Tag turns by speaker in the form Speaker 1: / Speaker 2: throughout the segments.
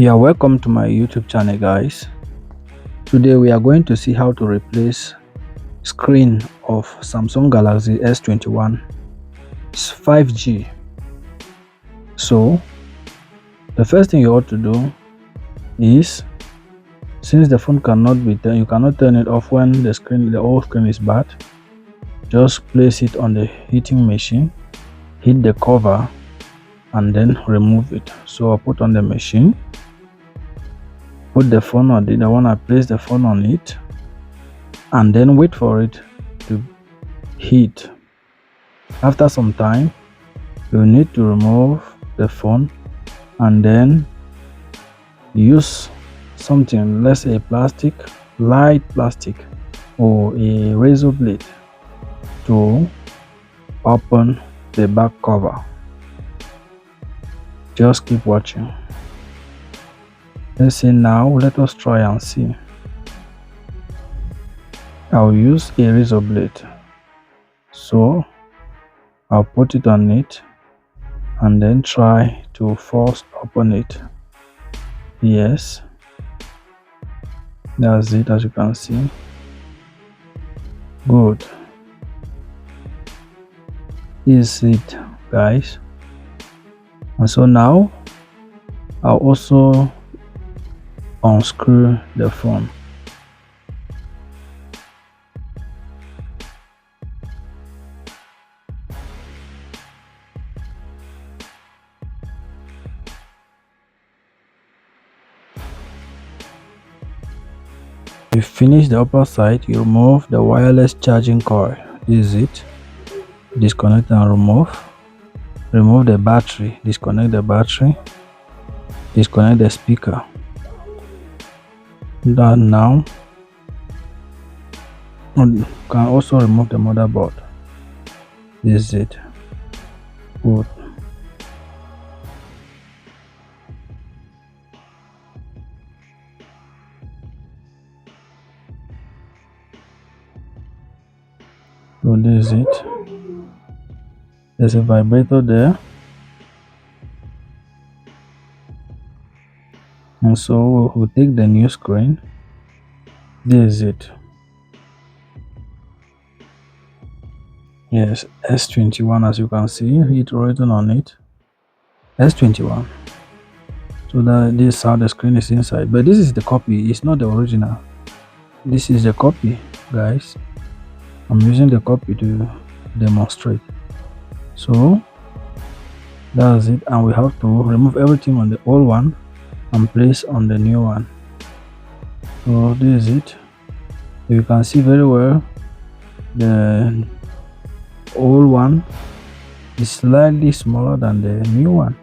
Speaker 1: Yeah, welcome to my YouTube channel, guys. Today we are going to see how to replace screen of Samsung Galaxy S21. It's 5G. So the first thing you ought to do is, since the phone cannot be turned, you cannot turn it off when the whole screen is bad. Just place it on the heating machine, hit the cover, and then remove it. So I'll put on the machine, put the phone on it. I want to place the phone on it, and then wait for it to heat. After some time, you need to remove the phone and then use something, let's say plastic, light plastic, or a razor blade to open the back cover. Just keep watching. Let's say now, let us try and see. I'll use a razor blade, so I'll put it on it and then try to force open it. Yes, that's it, as you can see. Good. Is it, guys? And so now I'll also unscrew the phone. You finish the upper side, you remove the wireless charging coil. This is it. Disconnect and remove the battery, disconnect the battery, disconnect the speaker. Done. Now you can also remove the motherboard. This is it. Good. So this is it. There's a vibrator there, and so we'll take the new screen. This is it. Yes, S21, as you can see it written on it, S21. So that this is how the screen is inside, but this is the copy, it's not the original. This is the copy, guys. I'm using the copy to demonstrate. So that's it, and we have to remove everything on the old one and place on the new one. So this is it. You can see very well the old one is slightly smaller than the new one.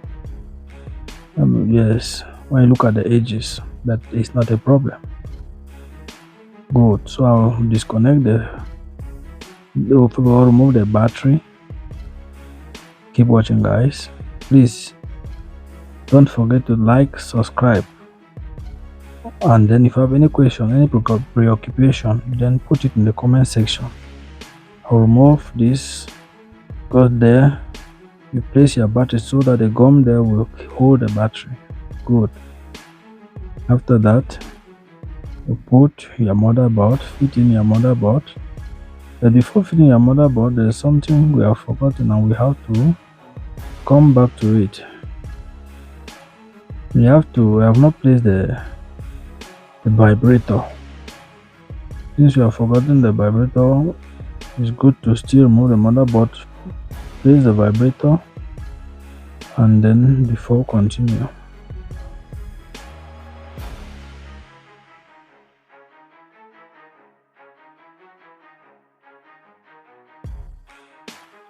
Speaker 1: Yes, when you look at the edges, that is not a problem. Good. So I'll disconnect we'll remove the battery. Keep watching, guys. Please don't forget to like, subscribe, and then if you have any question, any preoccupation, then put it in the comment section. I'll remove this. Go there, you place your battery so that the gum there will hold the battery. Good. After that, you put your motherboard, fit in your motherboard. But before fitting your motherboard, there's something we have forgotten and we have to come back to it. We have not placed the vibrator. Since you have forgotten the vibrator, it's good to still remove the motherboard, place the vibrator, and then before continue.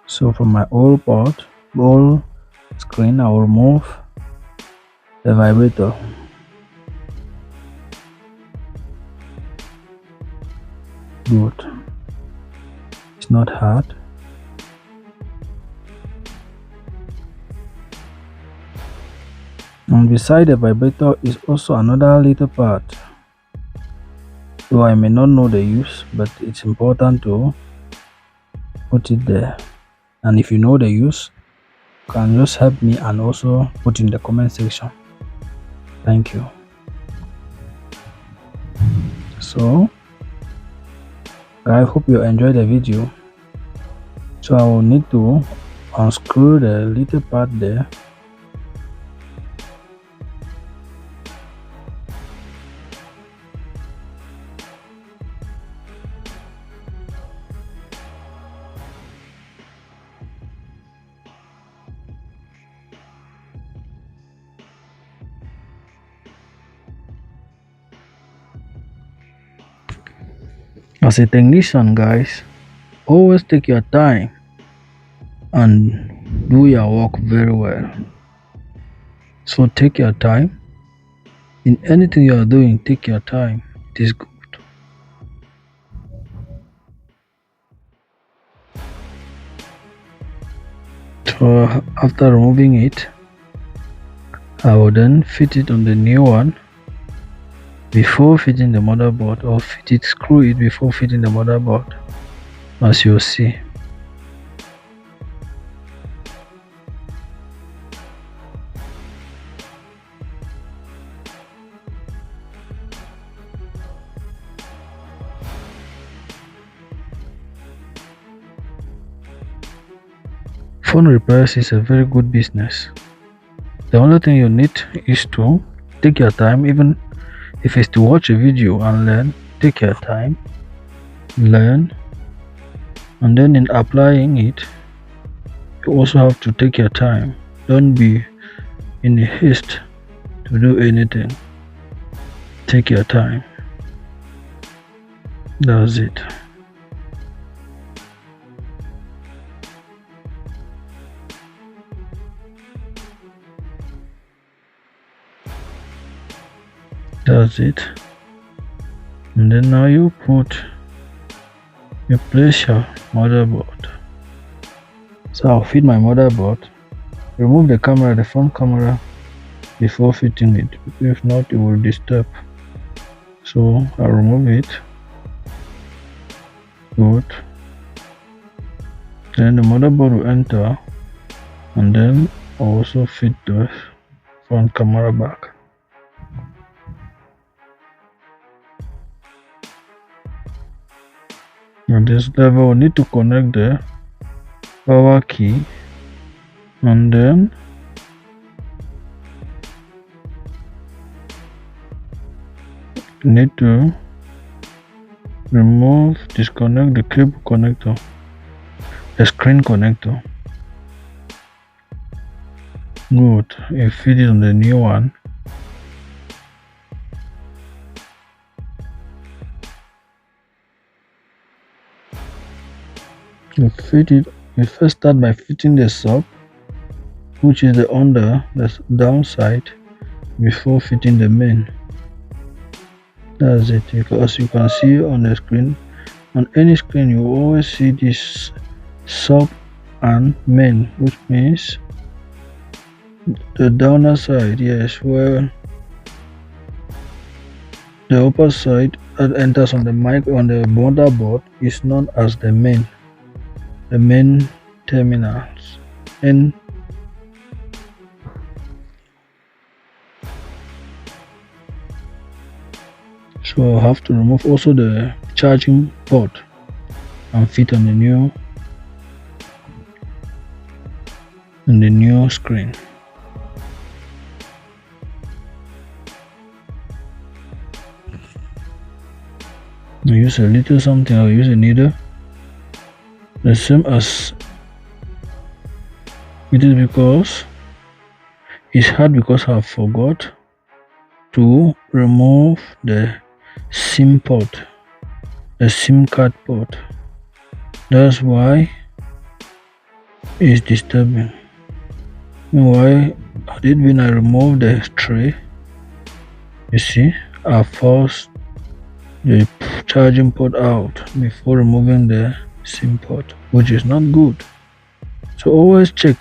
Speaker 1: So from my old screen, I will remove the vibrator. Good. It's not hard. And beside the vibrator is also another little part. Though I may not know the use, but it's important to put it there. And if you know the use, you can just help me and also put in the comment section. Thank you. So I hope you enjoyed the video. So I will need to unscrew the little part there. As a technician, guys, always take your time and do your work very well. So take your time. In anything you are doing, take your time. It is good. So after removing it, I will then fit it on the new one before fitting the motherboard, or screw it before fitting the motherboard, as you'll see. Phone repairs is a very good business. The only thing you need is to take your time. Even if it's to watch a video and learn, take your time, learn, and then in applying it, you also have to take your time. Don't be in a haste to do anything. Take your time. That's it. That's it. And then now you place your motherboard. So I'll fit my motherboard, remove the camera, the front camera, before fitting it. If not, it will disturb. So I'll remove it. Good. Then the motherboard will enter, and then I'll also fit the front camera back. At this level, we need to connect the power key, and then need to disconnect the cable connector, the screen connector. Good. You fit it on the new one. You first start by fitting the sub, which is the downside, before fitting the main. That's it. Because you can see on the screen, on any screen, you always see this sub and main, which means the downer side, yes, where the upper side that enters on the motherboard is known as the main terminals. And so I have to remove also the charging port and fit on the new screen. I use a little something. I'll use a needle, the same as it is, because it's hard, because I forgot to remove the SIM port, the SIM card port. That's why it's disturbing. Meanwhile, when I remove the tray, you see, I forced the charging port out before removing the SIM port, which is not good. So always check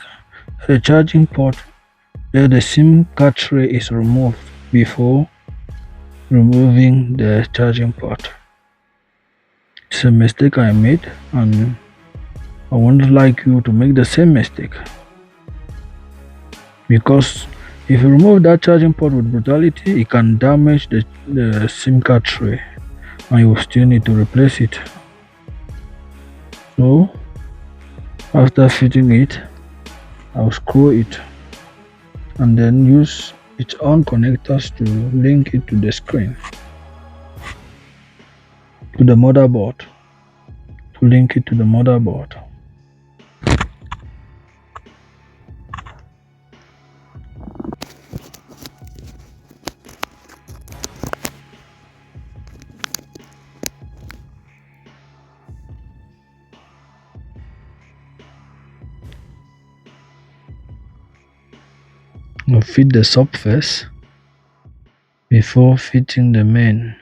Speaker 1: the charging port, the SIM card tray is removed before removing the charging port. It's a mistake I made, and I wouldn't like you to make the same mistake, because If you remove that charging port with brutality, it can damage the SIM card tray and you will still need to replace it. So after fitting it, I'll screw it and then use its own connectors to link it to the screen, to the motherboard, to link it to the motherboard. Now fit the subface before fitting the main.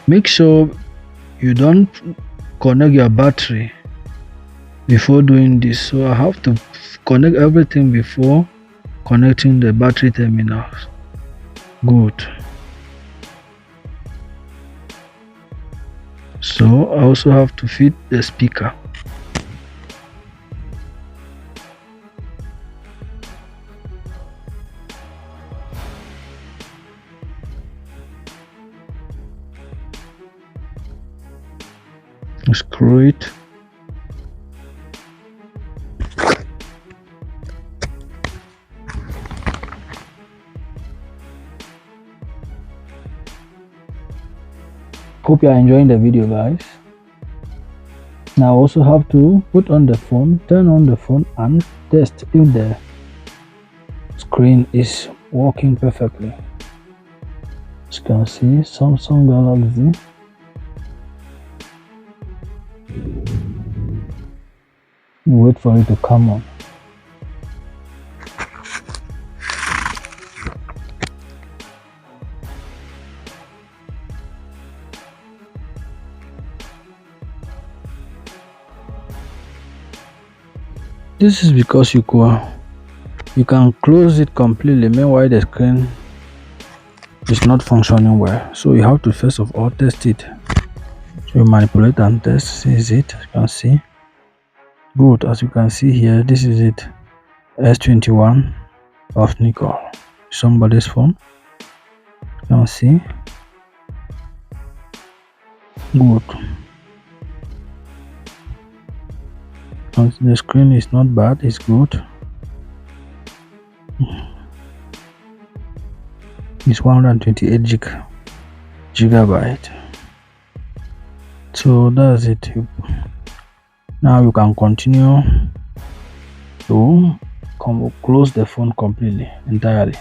Speaker 1: Make sure you don't connect your battery before doing this, so I have to connect everything before connecting the battery terminals. Good. So I also have to fit the speaker. Screw it. Hope you are enjoying the video, guys. Now I also have to put on the phone, turn on the phone and test if the screen is working perfectly. As you can see, Samsung Galaxy. Wait for it to come on. This is because you can close it completely, meanwhile the screen is not functioning well. So you have to first of all test it. So you manipulate and test. This is it. As you can see. Good. As you can see here, this is it. S21 of nickel. Somebody's phone. You can see. Good. The screen is not bad, it's good. It's 128 gigabyte. So that's it. Now you can continue to close the phone completely, entirely.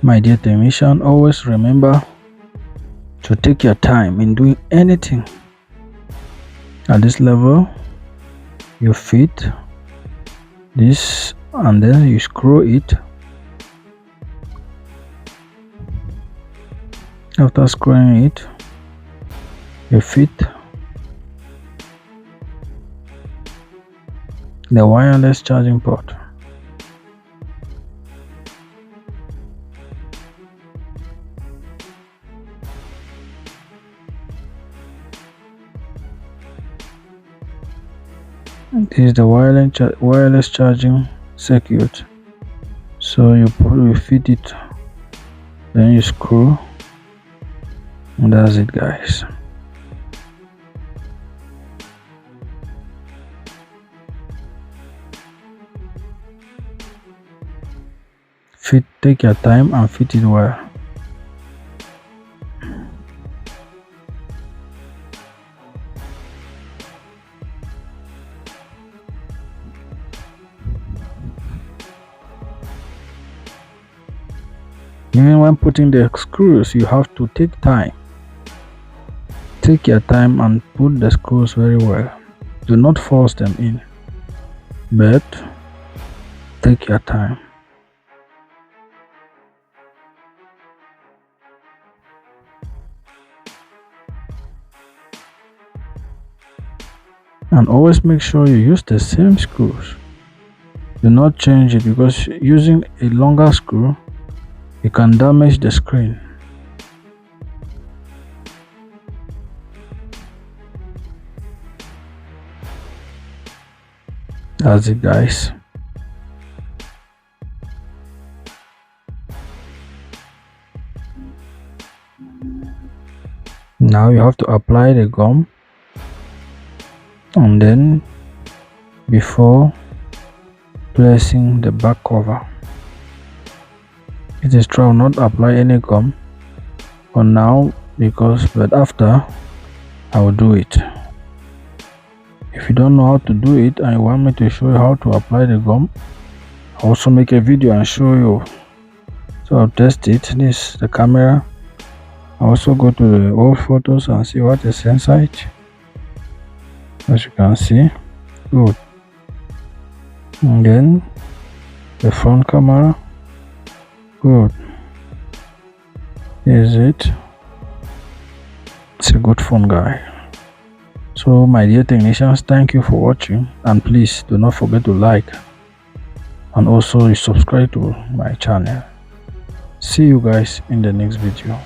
Speaker 1: My dear technician, always remember to take your time in doing anything. At this level, you fit this and then you screw it. After screwing it, you fit the wireless charging port. This is the wireless charging circuit. So you fit it, then you screw, and that's it, guys. Take your time and fit it well. Even when putting the screws, you have to take time. Take your time and put the screws very well. Do not force them in, but take your time. And always make sure you use the same screws. Do not change it, because using a longer screw, it can damage the screen. That's it, guys. Now you have to apply the gum, and then before placing the back cover, it is true not apply any gum for now, but after I will do it. If you don't know how to do it and you want me to show you how to apply the gum, I'll also make a video and show you. So I'll test it. This is the camera. I'll also go to the old photos and see what is inside. As you can see, good. And then the front camera, good. Here's it. It's a good phone, guy. So my dear technicians, thank you for watching, and please do not forget to like and also subscribe to my channel. See you guys in the next video.